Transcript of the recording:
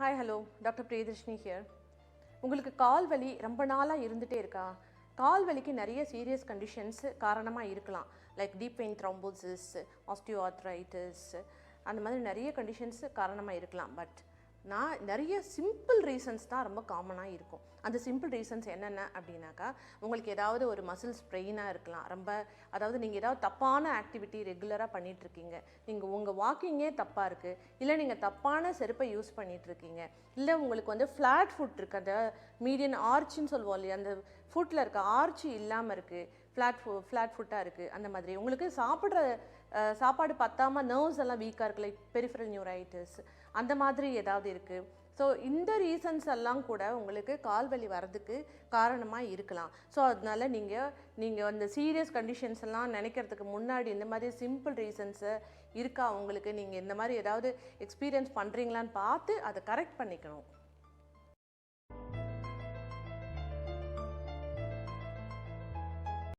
Hi hello doctor Priyadarshini here. உங்களுக்கு கால் வலி ரொம்ப நாளாக இருந்துகிட்டே இருக்கா? கால் வலிக்கு நிறைய சீரியஸ் கண்டிஷன்ஸ் காரணமாக இருக்கலாம். Like deep vein thrombosis, osteoarthritis, அந்த மாதிரி நிறைய கண்டிஷன்ஸ் காரணமாக இருக்கலாம். பட் நிறைய சிம்பிள் ரீசன்ஸ் தான் ரொம்ப காமனாக இருக்கும். அந்த சிம்பிள் ரீசன்ஸ் என்னென்ன அப்படின்னாக்கா, உங்களுக்கு ஏதாவது ஒரு மசில் ஸ்ப்ரெயினாக இருக்கலாம். அதாவது நீங்கள் ஏதாவது தப்பான ஆக்டிவிட்டி ரெகுலராக பண்ணிகிட்ருக்கீங்க, நீங்கள் உங்கள் வாக்கிங்கே தப்பாக இருக்குது, இல்லை நீங்கள் தப்பான செருப்பை யூஸ் பண்ணிகிட்ருக்கீங்க, இல்லை உங்களுக்கு ஃப்ளாட் ஃபுட் இருக்குது, அந்த மீடியன் ஆர்ச்சின்னு சொல்லுவோம் இல்லையா, அந்த ஃபுட்டில் இருக்க ஆர்ச்சி இல்லாமல் இருக்குது, ஃப்ளாட் ஃபுட்டாக இருக்குது. அந்த மாதிரி உங்களுக்கு சாப்பாடு பத்தாமல் நர்வ்ஸ் எல்லாம் வீக்காக இருக்குது, லைக் பெரிஃபரல் நியூரைட்டிஸ், அந்த மாதிரி ஏதாவது இருக்குது. ஸோ இந்த ரீசன்ஸ் எல்லாம் கூட உங்களுக்கு கால்வலி வர்றதுக்கு காரணமாக இருக்கலாம். ஸோ அதனால நீங்கள் அந்த சீரியஸ் கண்டிஷன்ஸ் எல்லாம் நினைக்கிறதுக்கு முன்னாடி இந்த மாதிரி சிம்பிள் ரீசன்ஸு இருக்கா உங்களுக்கு, நீங்கள் இந்த மாதிரி ஏதாவது எக்ஸ்பீரியன்ஸ் பண்ணுறீங்களான்னு பார்த்து அதை கரெக்ட் பண்ணிக்கணும்.